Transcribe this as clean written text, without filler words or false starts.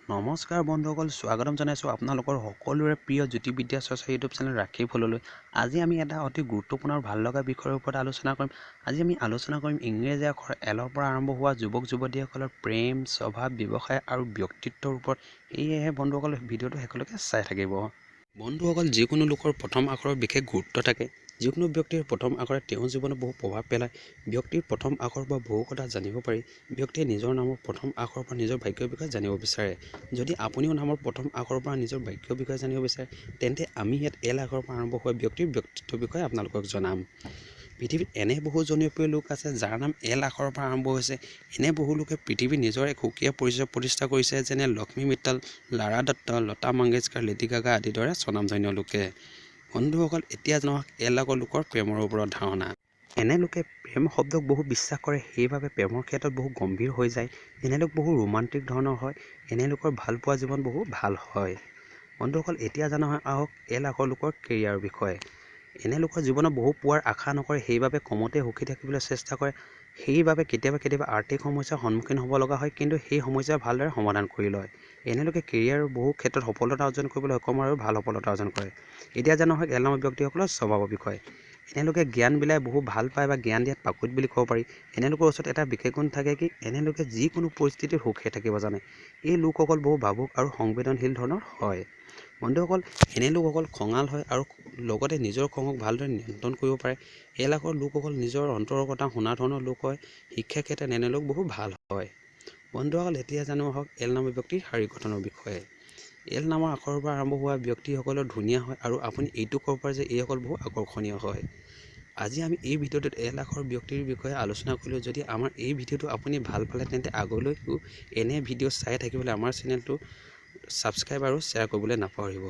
নমস্কাৰ বন্ধুসকল, স্বাগতম জনাইছোঁ আপোনালোকৰ সকলোৰে প্ৰিয় জ্যোতিবিদ্যা চৰ্চা ইউটিউব চেনেল ৰাখিফললৈ। আজি আমি এটা অতি গুৰুত্বপূৰ্ণ আৰু ভাল লগা বিষয়ৰ ওপৰত আলোচনা কৰিম। আজি আমি আলোচনা কৰিম ইংৰাজী আখৰ এলৰ পৰা আৰম্ভ হোৱা যুৱক যুৱতীসকলৰ প্ৰেম, স্বভাৱ, ব্যৱসায় আৰু ব্যক্তিত্বৰ ওপৰত। সেয়েহে বন্ধুসকল ভিডিঅ'টো শেষলৈকে চাই থাকিব। বন্ধুসকল, যিকোনো লোকৰ প্ৰথম আখৰৰ বিশেষ গুৰুত্ব থাকে। যিকোনো ব্যক্তিৰ প্ৰথম আখৰে তেওঁৰ জীৱনত বহু প্ৰভাৱ পেলায়। ব্যক্তিৰ প্ৰথম আখৰৰ পৰা বহু কথা জানিব পাৰি। ব্যক্তিয়ে নিজৰ নামৰ প্ৰথম আখৰৰ পৰা নিজৰ ভাগ্যৰ বিষয়ে জানিব বিচাৰে। যদি আপুনিও নামৰ প্ৰথম আখৰৰ পৰা নিজৰ ভাগ্যৰ বিষয়ে জানিব বিচাৰে, তেন্তে আমি ইয়াত এল আখৰৰ পৰা আৰম্ভ হোৱা ব্যক্তিৰ ব্যক্তিত্বৰ বিষয়ে আপোনালোকক জনাম। পৃথিৱীত এনে বহু জনপ্ৰিয় লোক আছে যাৰ নাম এল আখৰৰ পৰা আৰম্ভ হৈছে। এনে বহু লোকে পৃথিৱীত নিজৰ এক সুকীয়া পৰিচয় প্ৰতিষ্ঠা কৰিছে, যেনে লক্ষ্মী মিত্তল, লাৰা দত্ত, লতা মংগেশকাৰ, লেডি গাগা আদিৰ দৰে স্বনামধন্য লোকে। বন্ধুসকল, এতিয়া জনাওক এল আখৰ লোকৰ প্ৰেমৰ ওপৰত ধাৰণা। এনে লোকে প্ৰেম শব্দক বহু বিশ্বাস কৰে, সেইবাবে প্ৰেমৰ ক্ষেত্ৰত বহু গম্ভীৰ হৈ যায়। এনে লোক বহু ৰোমান্টিক ধৰণৰ হয়। এনে লোকৰ ভালপোৱা জীৱন বহু ভাল হয়। বন্ধুসকল, এতিয়া জনা আহক এল আখৰ লোকৰ কেৰিয়াৰৰ বিষয়ে। এনে লোকৰ জীৱনত বহু পোৱাৰ আশা নকৰে, সেইবাবে কমতে সুখী থাকিবলৈ চেষ্টা কৰে। সেইবাবে কেতিয়াবা আৰ্থিক সমস্যাৰ সন্মুখীন হ'ব লগা হয়, কিন্তু সেই সমস্যা ভালদৰে সমাধান কৰি লয়। এনে লোকে কেৰিয়াৰৰ বহু ক্ষেত্ৰত সফলতা অৰ্জন কৰিবলৈ সক্ষম আৰু ভাল সফলতা অৰ্জন কৰে। এতিয়া জনা হওক এল নামৰ ব্যক্তিসকলৰ স্বভাৱৰ বিষয়ে। এনে লোকে জ্ঞান বিলাই বহু ভাল পায় বা জ্ঞান দিয়াত পাকৈত বুলি ক'ব পাৰি। এনে লোকৰ ওচৰত এটা বিশেষ গুণ থাকে কি এনে লোকে যিকোনো পৰিস্থিতিত সুখে থাকিব জানে। এই লোকসকল বহু ভাবুক আৰু সংবেদনশীল ধৰণৰ হয়। বন্ধুসকল, এনে লোকসকল খঙাল হয় আৰু লগতে নিজৰ খঙক ভালদৰে নিয়ন্ত্ৰণ কৰিব পাৰে। এল আখৰ লোকসকল নিজৰ অন্তৰৰ কথা শুনা ধৰণৰ লোক হয়। শিক্ষাৰ ক্ষেত্ৰত এনে লোক বহু ভাল হয়। বন্ধুসকল, এতিয়া জানো আহক এল নামৰ ব্যক্তিৰ শাৰীৰিক গঠনৰ বিষয়ে। এল নামৰ আখৰৰ পৰা আৰম্ভ হোৱা ব্যক্তিসকলৰ ধুনীয়া হয় আৰু আপুনি এইটো ক'ব পাৰে যে এইসকল বহু আকৰ্ষণীয় হয়। আজি আমি এই ভিডিঅ'টোত এল আখৰ ব্যক্তিৰ বিষয়ে আলোচনা কৰিলোঁ। যদি আমাৰ এই ভিডিঅ'টো আপুনি ভাল পালে, তেন্তে আগলৈও এনে ভিডিঅ' চাই থাকিবলৈ আমাৰ চেনেলটো ছাবস্ক্ৰাইব আৰু শ্বেয়াৰ কৰিবলৈ নাপাহৰিব।